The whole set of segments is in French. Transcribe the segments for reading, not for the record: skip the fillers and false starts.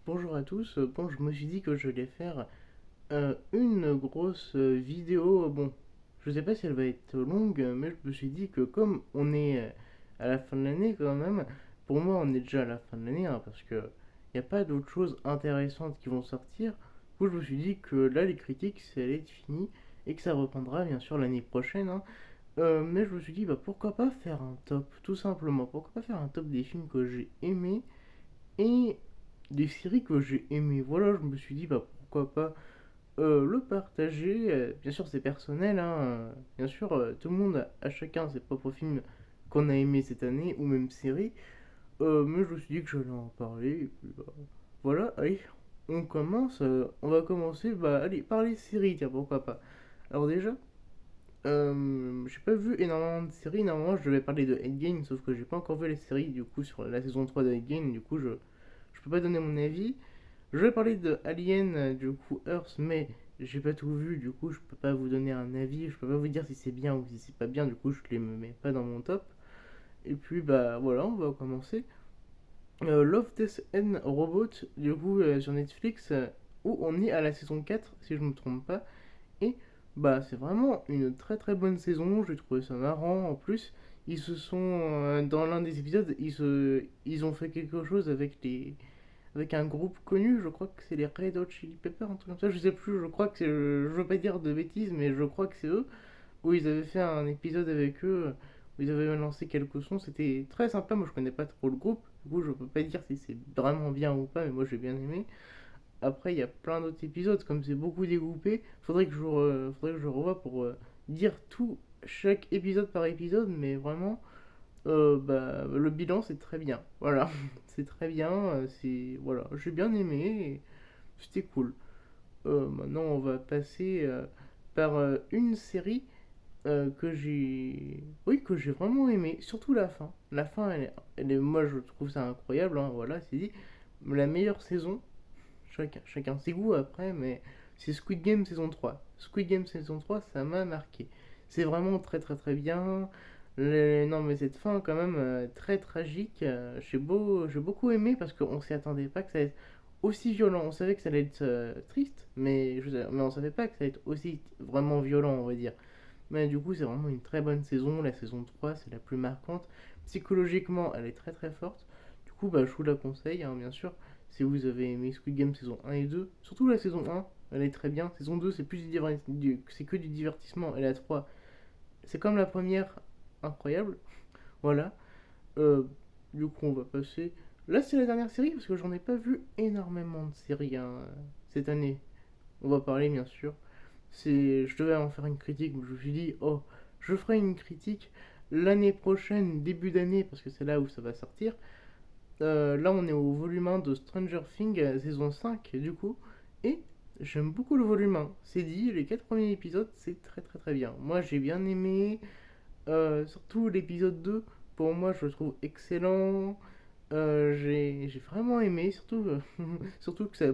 Bonjour à tous. Bon, je me suis dit que je vais faire une grosse vidéo. Bon, je sais pas si elle va être longue, mais je me suis dit que comme on est à la fin de l'année quand même, pour moi on est déjà à la fin de l'année hein, parce que il n'y a pas d'autres choses intéressantes qui vont sortir. Du coup, je me suis dit que là les critiques, ça allait être fini et que ça reprendra bien sûr l'année prochaine, hein. Mais je me suis dit, bah pourquoi pas faire un top, tout simplement. Pourquoi pas faire un top des films que j'ai aimés et des séries que j'ai aimées. Voilà, je me suis dit, bah pourquoi pas le partager. Bien sûr, c'est personnel, hein. Bien sûr, tout le monde a chacun ses propres films qu'on a aimés cette année, ou même séries. Mais je me suis dit que j'allais en parler. Et puis, bah, voilà, allez, on commence. On va commencer bah, allez, par les séries, tiens, pourquoi pas. Alors, déjà. J'ai pas vu énormément de séries. Normalement, je devais parler de Endgame, sauf que j'ai pas encore vu les séries. Du coup, sur la saison 3 de Endgame, du coup, je peux pas donner mon avis. Je vais parler de Alien, du coup, Earth, mais j'ai pas tout vu. Du coup, je peux pas vous donner un avis. Je peux pas vous dire si c'est bien ou si c'est pas bien. Du coup, je les me mets pas dans mon top. Et puis, bah voilà, on va commencer. Love, Death and Robot, du coup, sur Netflix, où on est à la saison 4 si je me trompe pas. Et bah c'est vraiment une très très bonne saison, j'ai trouvé ça marrant. En plus, ils se sont dans l'un des épisodes, ils ont fait quelque chose avec un groupe connu, je crois que c'est les Red Hot Chili Peppers, un truc comme ça, je sais plus, je crois que c'est je veux pas dire de bêtises mais je crois que c'est eux où ils avaient fait un épisode avec eux où ils avaient lancé quelques sons, c'était très sympa. Moi je connais pas trop le groupe, du coup je peux pas dire si c'est vraiment bien ou pas, mais moi j'ai bien aimé. Après, il y a plein d'autres épisodes, comme c'est beaucoup découpé, faudrait que je revoie pour dire tout, chaque épisode par épisode, mais vraiment, bah, le bilan c'est très bien. Voilà, c'est très bien, voilà, j'ai bien aimé, et c'était cool. Maintenant, on va passer par une série oui, que j'ai vraiment aimé, surtout la fin. La fin, moi je trouve ça incroyable, hein, voilà, c'est dit, la meilleure saison. Chacun ses goûts après, mais c'est Squid Game saison 3. Squid Game saison 3, ça m'a marqué. C'est vraiment très très très bien. Non mais cette fin quand même très tragique, j'ai beaucoup aimé parce qu'on s'y attendait pas que ça allait être aussi violent. On savait que ça allait être triste, mais on savait pas que ça allait être aussi vraiment violent, on va dire. Mais du coup, c'est vraiment une très bonne saison. La saison 3 c'est la plus marquante. Psychologiquement, elle est très très forte. Du coup, bah, je vous la conseille, hein, bien sûr. Si vous avez aimé Squid Game saison 1 et 2, surtout la saison 1, elle est très bien. Saison 2, c'est c'est que du divertissement. Et la 3, c'est comme la première, incroyable. Voilà. Euh, du coup, on va passer. Là, c'est la dernière série parce que j'en ai pas vu énormément de séries hein, cette année. On va parler, bien sûr. Je devais en faire une critique, mais je me suis dit, oh, je ferai une critique l'année prochaine, début d'année, parce que c'est là où ça va sortir. Là, on est au volume 1 de Stranger Things, saison 5, du coup. Et j'aime beaucoup le volume 1. C'est dit, les 4 premiers épisodes, c'est très très très bien. Moi, j'ai bien aimé. Surtout l'épisode 2, pour moi, je le trouve excellent. J'ai vraiment aimé, surtout que ça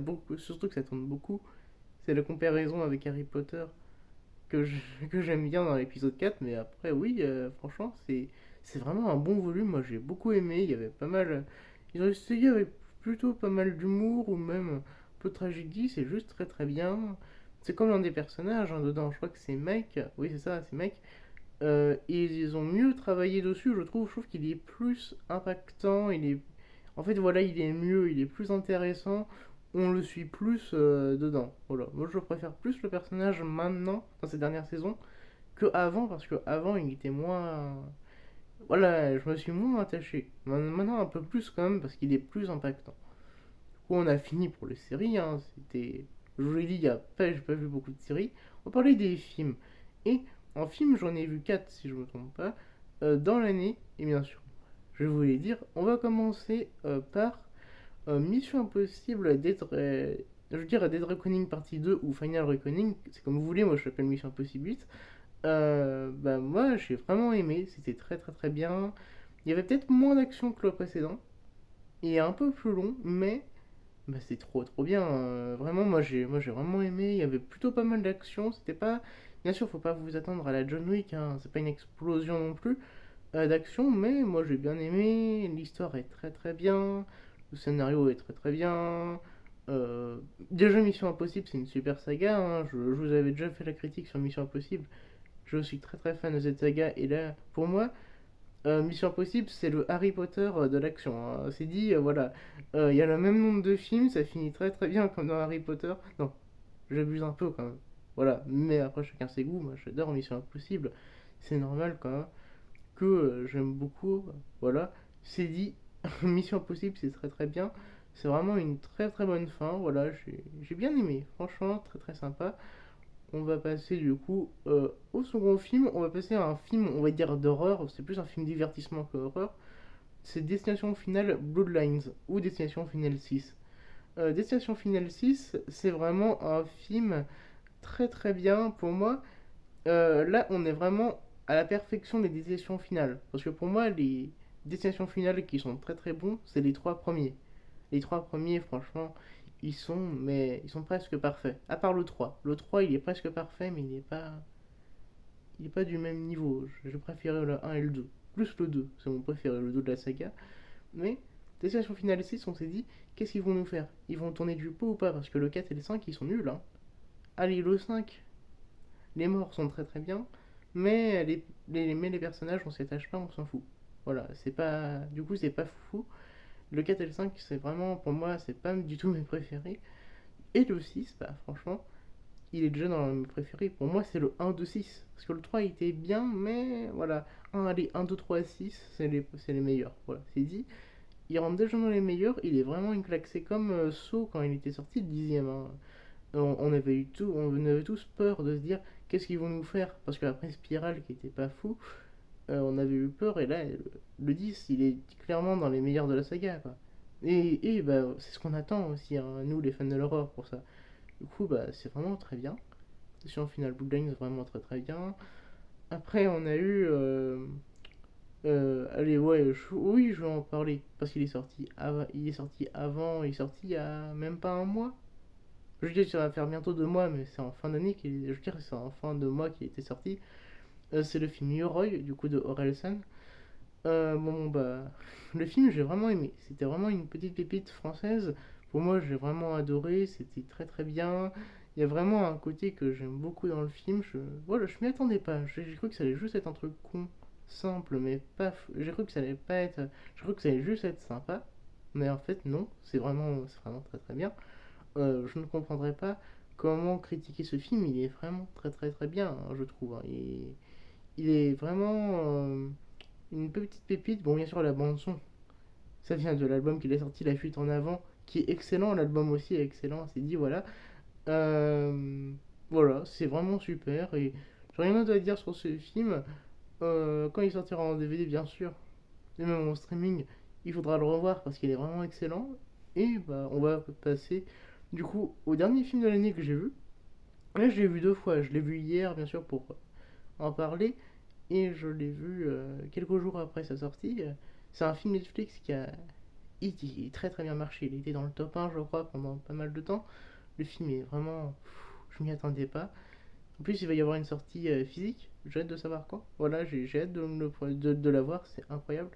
tourne beaucoup. C'est la comparaison avec Harry Potter que j'aime bien dans l'épisode 4, mais après, oui, franchement, c'est vraiment un bon volume. Moi, j'ai beaucoup aimé. Il y avait pas mal. Ils ont essayé avec plutôt pas mal d'humour ou même un peu de tragédie. C'est juste très très bien. C'est comme l'un des personnages hein, dedans. Je crois que c'est Mike. Oui, c'est ça, c'est Mike. Ils ont mieux travaillé dessus, je trouve. Je trouve qu'il est plus impactant. En fait, voilà, il est mieux, il est plus intéressant. On le suit plus dedans. Voilà. Moi, je préfère plus le personnage maintenant, dans cette dernière saison, que avant, parce que avant, il était moins. Voilà, je me suis moins attaché. Maintenant, un peu plus quand même, parce qu'il est plus impactant. Du coup, on a fini pour les séries. Hein. Je vous l'ai dit, j'ai pas vu beaucoup de séries. On va parler des films. Et en film, j'en ai vu 4 si je me trompe pas, dans l'année. Et bien sûr, je vais vous les dire. On va commencer par Mission Impossible je veux dire Dead Reckoning partie 2 ou Final Reckoning, c'est comme vous voulez, moi je l'appelle Mission Impossible 8. Bah moi j'ai vraiment aimé, c'était très très très bien. Il y avait peut-être moins d'action que le précédent, et un peu plus long, mais bah, c'est trop trop bien. Vraiment, moi j'ai vraiment aimé, il y avait plutôt pas mal d'action, c'était pas... Bien sûr, faut pas vous attendre à la John Wick, hein, c'est pas une explosion non plus d'action, mais moi j'ai bien aimé, l'histoire est très très bien, le scénario est très très bien, Déjà, Mission Impossible, c'est une super saga, hein. Je vous avais déjà fait la critique sur Mission Impossible. Je suis très très fan de cette saga, et là, pour moi, Mission Impossible, c'est le Harry Potter de l'action, hein. C'est dit, voilà. Il y a le même nombre de films, ça finit très très bien comme dans Harry Potter. Non, j'abuse un peu quand même. Voilà, mais après chacun ses goûts, moi j'adore Mission Impossible. C'est normal quand même que j'aime beaucoup. Voilà, c'est dit, Mission Impossible c'est très très bien. C'est vraiment une très très bonne fin. Voilà, j'ai bien aimé, franchement, très très sympa. On va passer du coup au second film. On va passer à un film, on va dire d'horreur. C'est plus un film divertissement que horreur. C'est Destination Finale Bloodlines ou Destination Finale 6. Destination Finale 6, c'est vraiment un film très très bien pour moi. Là, on est vraiment à la perfection des destinations finales. Parce que pour moi, les destinations finales qui sont très très bons, c'est les trois premiers. Les trois premiers, franchement, ils sont presque parfaits. À part le 3. Le 3, il est presque parfait, mais il est pas du même niveau. Je préférais le un et le 2. Plus le 2, c'est mon préféré, le 2 de la saga. Mais, Destination Finale 6, on s'est dit, qu'est-ce qu'ils vont nous faire? Ils vont tourner du pot ou pas? Parce que le 4 et le 5, ils sont nuls, hein. Allez, le 5, les morts sont très très bien, mais les personnages, on s'y attache pas, on s'en fout. Voilà, c'est pas. Du coup, c'est pas fou. Le 4 et le 5, c'est vraiment, pour moi, c'est pas du tout mes préférés. Et le 6, bah, franchement, il est déjà dans mes préférés. Pour moi, c'est le 1, 2, 6. Parce que le 3, il était bien, mais voilà. Allez, 1, 2, 3, 6, c'est les meilleurs. Voilà, c'est dit. Il rentre déjà dans les meilleurs, il est vraiment une claque. C'est comme Saw quand il était sorti, le dixième, hein. On avait tous peur de se dire qu'est-ce qu'ils vont nous faire. Parce qu'après Spiral, qui était pas fou, on avait eu peur. Et là, le 10, il est clairement dans les meilleurs de la saga, quoi. Et bah, c'est ce qu'on attend aussi, hein, nous les fans de l'horreur, pour ça. Du coup, bah, c'est vraiment très bien. Session finale Bloodlines, vraiment très très bien. Après, on a eu. Allez, ouais, oui, je vais en parler. Parce qu'il est sorti, il est sorti avant, il est sorti il y a même pas un mois. Je dis que ça va faire bientôt 2 mois, mais c'est en fin d'année je veux dire, c'est en fin de mois qu'il était sorti. C'est le film Yoroi, du coup, de Orelsan. Bon, bah, le film, j'ai vraiment aimé. C'était vraiment une petite pépite française. Pour moi, j'ai vraiment adoré. C'était très très bien. Il y a vraiment un côté que j'aime beaucoup dans le film. Voilà, je m'y attendais pas. J'ai cru que ça allait juste être un truc con, simple, mais pas. J'ai cru que ça allait pas être. J'ai cru que ça allait juste être sympa. Mais en fait, non. C'est vraiment très très bien. Je ne comprendrais pas comment critiquer ce film. Il est vraiment très très très bien, hein, je trouve, hein. Il est vraiment une petite pépite. Bon, bien sûr, la bande-son, ça vient de l'album qu'il a sorti, La Fuite en Avant, qui est excellent. L'album aussi est excellent, c'est dit, voilà. Euh, voilà, c'est vraiment super. Et j'ai rien d'autre à dire sur ce film. Quand il sortira en DVD, bien sûr, et même en streaming, il faudra le revoir parce qu'il est vraiment excellent. Et bah, on va passer du coup au dernier film de l'année que j'ai vu. Là, je l'ai vu 2 fois. Je l'ai vu hier, bien sûr, pour en parler. Et je l'ai vu quelques jours après sa sortie. C'est un film Netflix qui a très très bien marché. Il était dans le top 1, je crois, pendant pas mal de temps. Le film est vraiment. Je m'y attendais pas. En plus, il va y avoir une sortie physique. J'ai hâte de savoir quand. Voilà, j'ai hâte de la voir. C'est incroyable.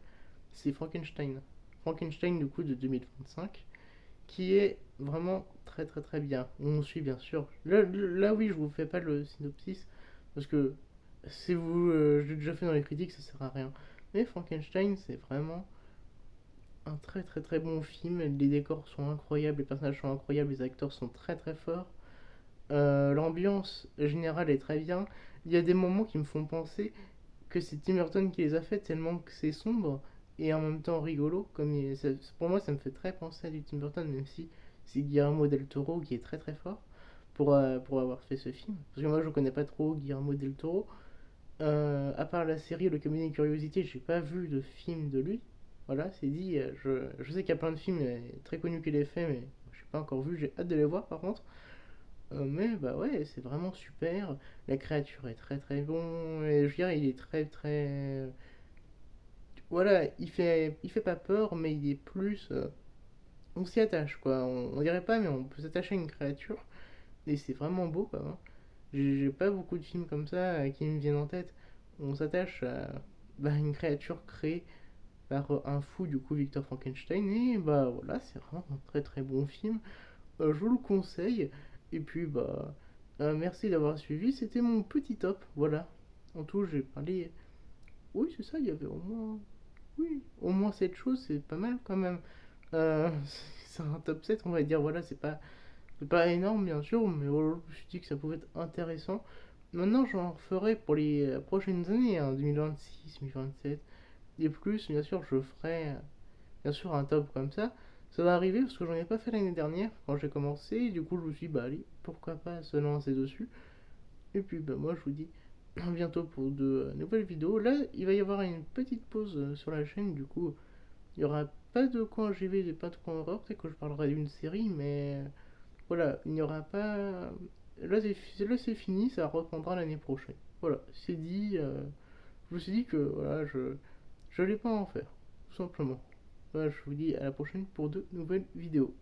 C'est Frankenstein. Frankenstein, du coup, de 2025. Qui est vraiment très très très bien. On suit bien sûr. Là, oui, je vous fais pas le synopsis parce que si vous, je l'ai déjà fait dans les critiques, ça sert à rien. Mais Frankenstein, c'est vraiment un très très très bon film. Les décors sont incroyables, les personnages sont incroyables, les acteurs sont très très forts. L'ambiance générale est très bien. Il y a des moments qui me font penser que c'est Tim Burton qui les a fait tellement que c'est sombre et en même temps rigolo. Pour moi, ça me fait très penser à du Tim Burton, même si c'est Guillermo del Toro qui est très très fort pour avoir fait ce film. Parce que moi, je connais pas trop Guillermo del Toro. À part la série Le Cabinet de Curiosité, j'ai pas vu de film de lui. Voilà, c'est dit. Je sais qu'il y a plein de films très connus qu'il a fait, mais je n'ai pas encore vu. J'ai hâte de les voir par contre. Mais bah ouais, c'est vraiment super. La créature est très très bon. Et je dirais, il est très très. Voilà, il fait pas peur, mais il est plus. On s'y attache quoi. On dirait pas, mais on peut s'attacher à une créature. Et c'est vraiment beau quoi, hein. J'ai pas beaucoup de films comme ça qui me viennent en tête. On s'attache à bah, une créature créée par un fou, du coup, Victor Frankenstein. Et bah voilà, c'est vraiment un très très bon film. je vous le conseille. Et puis, bah, merci d'avoir suivi. C'était mon petit top. Voilà. En tout, j'ai parlé. Oui, c'est ça, il y avait au moins. Oui, au moins 7 choses, c'est pas mal quand même. Euh, c'est un top 7 on va dire. Voilà, c'est pas énorme, bien sûr, mais voilà, je me suis dit que ça pouvait être intéressant. Maintenant, j'en referai pour les prochaines années, hein, 2026, 2027 et plus. Bien sûr, je ferai bien sûr un top comme ça. Ça va arriver parce que j'en ai pas fait l'année dernière quand j'ai commencé. Et du coup, je me suis dit, bah allez, pourquoi pas se lancer dessus. Et puis, bah moi, je vous dis à bientôt pour de nouvelles vidéos. Là, il va y avoir une petite pause sur la chaîne. Du coup, il y aura pas de coin JV et pas de coin horreur. Peut-être que je parlerai d'une série, mais voilà, il n'y aura pas. Là, c'est fini, ça reprendra l'année prochaine. Voilà, c'est dit. Je me suis dit que voilà, je n'allais pas en faire, tout simplement. Voilà, je vous dis à la prochaine pour de nouvelles vidéos.